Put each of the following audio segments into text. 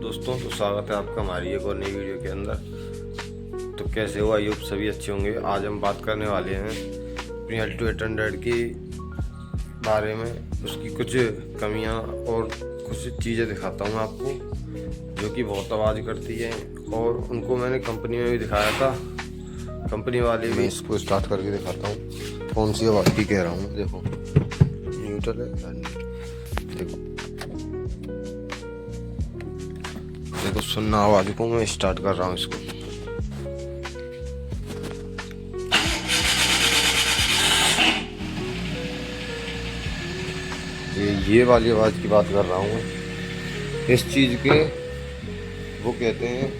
दोस्तों, तो स्वागत है आपका हमारी एक और नई वीडियो के अंदर। तो कैसे हो? आई होप सभी अच्छे होंगे। आज हम बात करने वाले हैं अपनी अल्टो 800 के बारे में। उसकी कुछ कमियां और कुछ चीज़ें दिखाता हूं आपको जो कि बहुत आवाज़ करती हैं, और उनको मैंने कंपनी में भी दिखाया था। कंपनी वाले भी, मैं इसको स्टार्ट करके दिखाता हूँ कौन सी आवाज़ की कह रहा हूँ। देखो न्यूट्रल है, देखो सुनना आवाज को। मैं स्टार्ट कर रहा हूँ इसको। ये वाली आवाज की बात कर रहा हूँ। इस चीज के वो कहते हैं,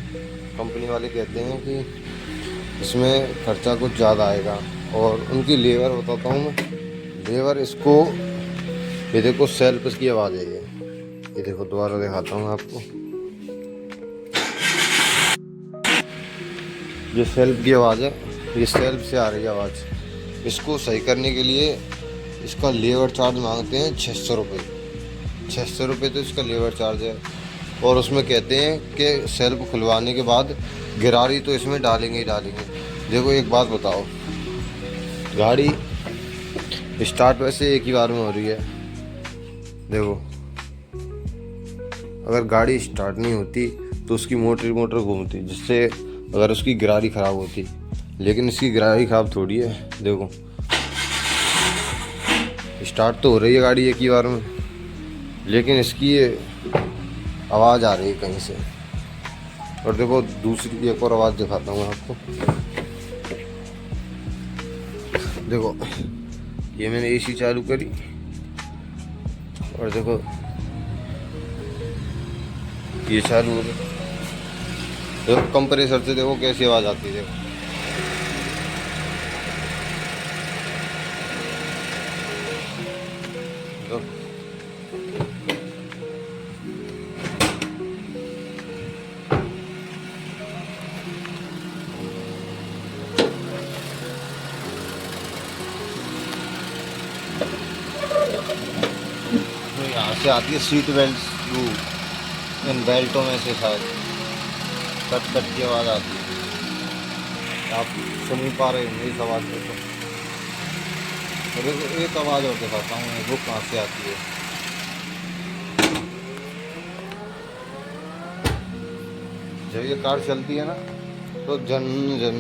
कंपनी वाले कहते हैं कि इसमें खर्चा कुछ ज़्यादा आएगा। और उनकी लेवर बताता हूँ मैं। लेवर इसको, ये देखो सेल्फ की आवाज़ है ये देखो, दोबारा दिखाता हूँ आपको। ये सेल्फ की आवाज़ है, ये सेल्फ से आ रही है आवाज़। इसको सही करने के लिए इसका लेबर चार्ज मांगते हैं 600 रुपये। 600 रुपये तो इसका लेबर चार्ज है। और उसमें कहते हैं कि सेल्फ खुलवाने के बाद गिरारी तो इसमें डालेंगे ही डालेंगे। देखो एक बात बताओ, गाड़ी स्टार्ट वैसे एक ही बार में हो रही है। देखो अगर गाड़ी स्टार्ट नहीं होती तो उसकी मोटर घूमती, जिससे अगर उसकी गिरारी ख़राब होती। लेकिन इसकी गिरारी ख़राब थोड़ी है। देखो स्टार्ट तो हो रही है गाड़ी एक ही बार में, लेकिन इसकी ये आवाज़ आ रही है कहीं से। और देखो दूसरी एक और आवाज़ दिखाता हूँ आपको। देखो ये मैंने एसी चालू करी और देखो ये चालू हो गया। देखो कंप्रेसर से देखो कैसी आवाज़ आती है। देखो यहाँ से आती है सीट बेल्ट, इन बेल्टों में से शायद कट की आवाज़ आती है। आप सुन नहीं पा रहे होंगे इस आवाज़ को। तो देखो एक आवाज़ और दिखाता हूँ वो कहाँ से आती है। जब ये कार चलती है ना तो जन जन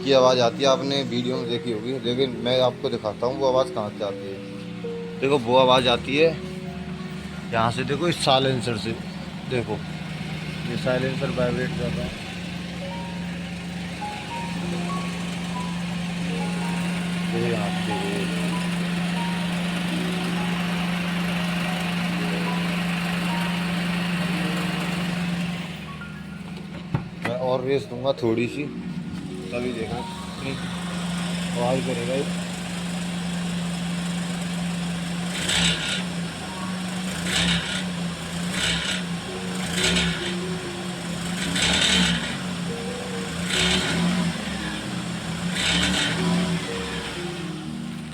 की आवाज़ आती है। आपने वीडियो में देखी होगी, लेकिन मैं आपको दिखाता हूँ वो आवाज़ कहाँ से आती है। देखो वो आवाज़ आती है यहाँ से। देखो इस साइलेंसर से, देखो ये साइलेंसर वाइब्रेट कर रहा है। ये यहाँ पे मैं और रेस दूंगा थोड़ी सी, तभी देखो कितनी आवाज़ करेगा ये।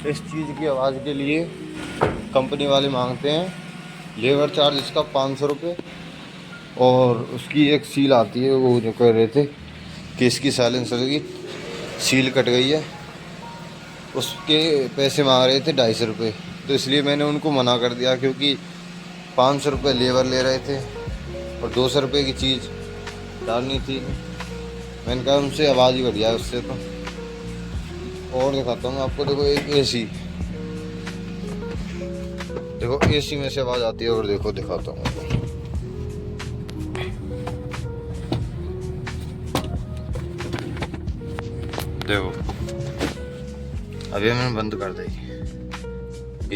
इस चीज़ की आवाज़ के लिए कंपनी वाले मांगते हैं लेबर चार्ज इसका 500 रुपये। और उसकी एक सील आती है, वो जो कह रहे थे कि इसकी साइलेंसर की सील कट गई है, उसके पैसे मांग रहे थे 250 रुपये। तो इसलिए मैंने उनको मना कर दिया, क्योंकि 500 रुपये लेबर ले रहे थे और 200 रुपये की चीज़ डालनी थी। मैंने कहा उनसे आवाज़ ही बढ़िया है उससे। तो और दिखाता हूँ आपको। देखो एक एसी, देखो एसी में से आवाज़ आती है। और देखो दिखाता हूँ आपको। देखो अभी मैंने बंद कर दी,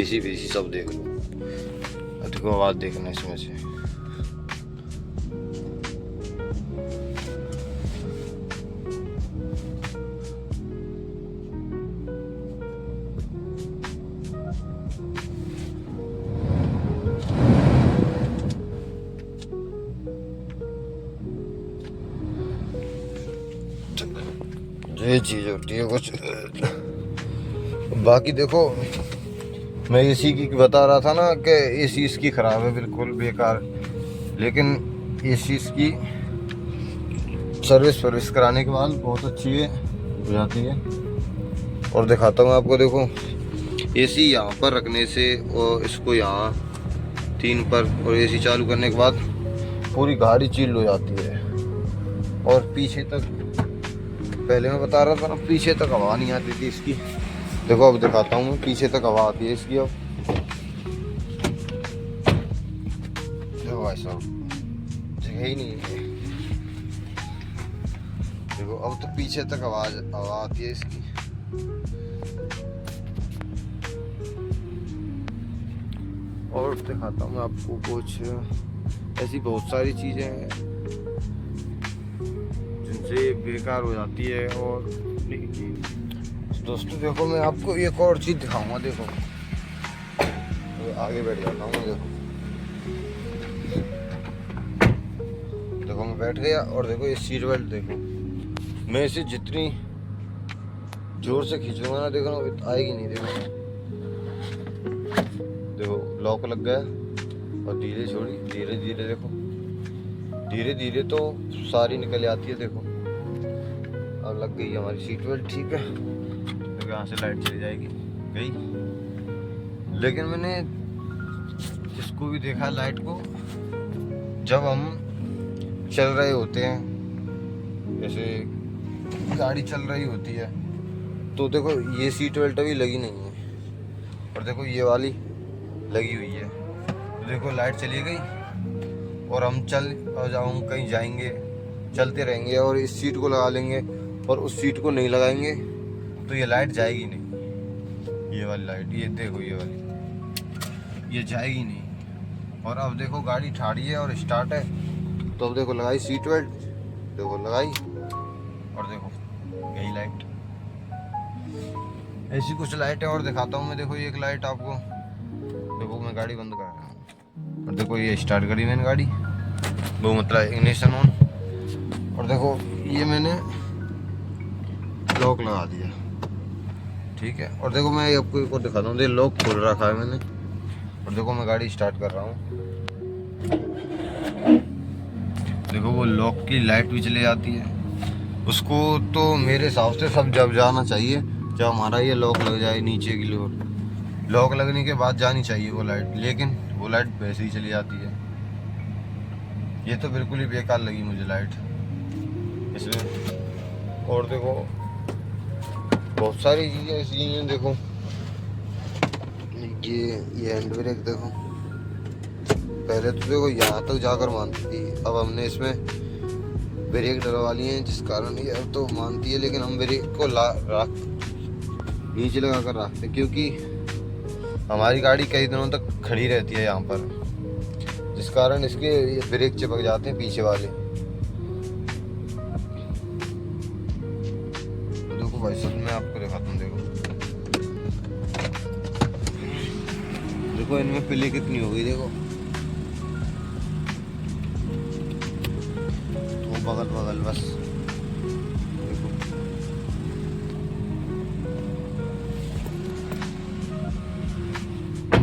एसी बेसी सब देख लो। अब देखो आवाज़ देखना इसमें से। ये चीज़ होती है कुछ। बाकी देखो मैं एसी की बता रहा था ना कि एसी इसकी ख़राब है, बिल्कुल बेकार। लेकिन एसी इसकी सर्विस कराने के बाद बहुत अच्छी है हो जाती है। और दिखाता हूँ आपको, देखो एसी यहाँ पर रखने से और इसको यहाँ 3 पर और एसी चालू करने के बाद पूरी गाड़ी चिल्ड हो जाती है। और पीछे तक, पहले मैं बता रहा था ना, पीछे तक हवा नहीं आती थी इसकी। देखो अब दिखाता हूँ मैं, पीछे तक हवा आती है इसकी। अब देखो भाई साहब, जगह ही नहीं है। देखो अब तो पीछे तक हवा आती है इसकी। और दिखाता हूँ मैं आपको कुछ ऐसी बहुत सारी चीज़ें हैं जिनसे बेकार हो जाती है। और दोस्तों देखो, मैं आपको एक और चीज़ दिखाऊंगा। देखो तो आगे बैठ जाता हूँ मैं। देखो मैं बैठ गया और देखो ये सीट बेल्ट देखो, मैं इसे जितनी जोर से खींचूंगा ना, देखो ना आएगी नहीं। देखो लॉक लग गया और धीरे छोड़ी, धीरे धीरे देखो, धीरे धीरे तो सारी निकल आती है। देखो अब लग गई हमारी सीट बेल्ट, ठीक है। तो यहाँ से लाइट चली जाएगी, गई। लेकिन मैंने जिसको भी देखा लाइट को, जब हम चल रहे होते हैं, जैसे गाड़ी चल रही होती है, तो देखो ये सीट बेल्ट अभी लगी नहीं है और देखो ये वाली लगी हुई है। तो देखो लाइट चली गई और हम कहीं जाएंगे, चलते रहेंगे और इस सीट को लगा लेंगे और उस सीट को नहीं लगाएंगे तो ये लाइट जाएगी नहीं। ये वाली लाइट, ये देखो ये वाली, ये जाएगी नहीं। और अब देखो गाड़ी ठाड़ी है और स्टार्ट है, तो अब देखो लगाई सीट बेल्ट, देखो लगाई और देखो यही लाइट। ऐसी कुछ लाइट है और दिखाता हूँ मैं। देखो एक लाइट आपको, देखो मैं गाड़ी बंद कर रहा हूँ और देखो ये स्टार्ट करी मैंने गाड़ी, वो मतलब इग्निशन ऑन। और देखो ये मैंने लॉक लगा दिया, ठीक है। और देखो मैं आपको एक और दिखाता हूँ, देखो लॉक खोल रखा है मैंने और देखो मैं गाड़ी स्टार्ट कर रहा हूँ। देखो वो लॉक की लाइट भी चली जाती है। उसको तो मेरे हिसाब से सब जब जाना चाहिए जब हमारा ये लॉक लग जाए नीचे की ओर, लॉक लगने के बाद जानी चाहिए वो लाइट, लेकिन वो लाइट वैसे ही चली जाती है। ये तो बिल्कुल ही बेकार लगी मुझे लाइट इसमें। और देखो बहुत सारी चीज़ें ऐसी हैं, देखो ये हैंड ब्रेक देखो, पहले तो देखो यहाँ तक जाकर मानती थी, अब हमने इसमें ब्रेक डलवा लिए हैं जिस कारण ये अब तो मानती है। लेकिन हम ब्रेक को नीचे लगा कर रखते, क्योंकि हमारी गाड़ी कई दिनों तक खड़ी रहती है यहाँ पर, जिस कारण इसके ये ब्रेक चिपक जाते हैं पीछे वाले। देखो भाई साहब मैं आपको दिखाता हूँ, देखो इनमें पिले कितनी हो गई। देखो तो बगल बस देखो।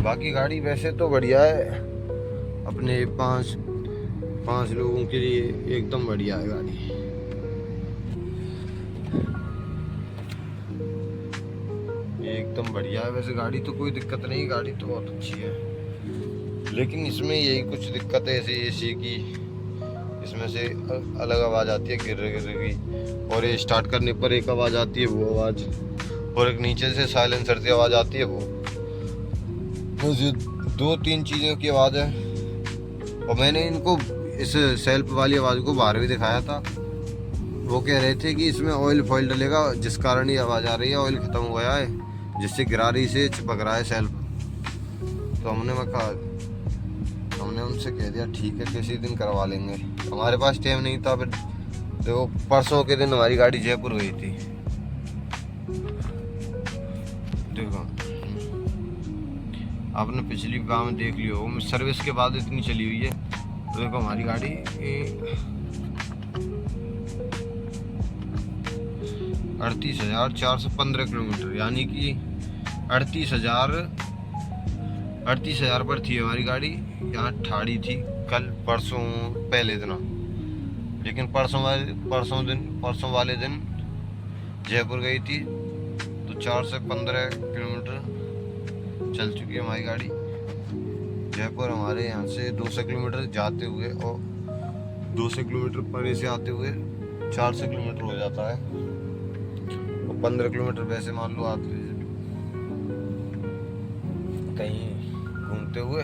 बाकी गाड़ी वैसे तो बढ़िया है, अपने पाँच लोगों के लिए एकदम बढ़िया है गाड़ी। एकदम बढ़िया है वैसे गाड़ी, तो कोई दिक्कत नहीं, गाड़ी तो बहुत अच्छी है। लेकिन इसमें यही कुछ दिक्कत है, ऐसे एसी की, इसमें से अलग आवाज़ आती है गिर की, और ये स्टार्ट करने पर एक आवाज़ आती है वो आवाज़, और एक नीचे से साइलेंसर से आवाज़ आती है वो। मुझे 2-3 चीज़ों की आवाज़ है। और मैंने इनको इस सेल्फ वाली आवाज़ को बाहर भी दिखाया था, वो कह रहे थे कि इसमें ऑयल फॉइल डलेगा जिस कारण ये आवाज़ आ रही है, ऑयल ख़त्म हो गया है जिससे गिरारी से चिपक रहा है सेल्फ। तो हमने उनसे कह दिया ठीक है किसी दिन करवा लेंगे, हमारे पास टाइम नहीं था। फिर देखो परसों के दिन हमारी गाड़ी जयपुर गई थी, देखो आपने पिछली बार में देख लियो, सर्विस के बाद इतनी चली हुई है। तो देखो हमारी गाड़ी 38,415 किलोमीटर, यानी कि 38,000 पर थी हमारी गाड़ी, यहाँ ठाड़ी थी कल परसों पहले दिन, लेकिन परसों वाले दिन जयपुर गई थी तो 4 से 15 किलोमीटर चल चुकी है हमारी गाड़ी। जयपुर हमारे यहाँ से 200 किलोमीटर जाते हुए और 200 किलोमीटर परे से आते हुए 400 किलोमीटर हो जाता है, और 15 किलोमीटर वैसे मान लो आते कहीं घूमते हुए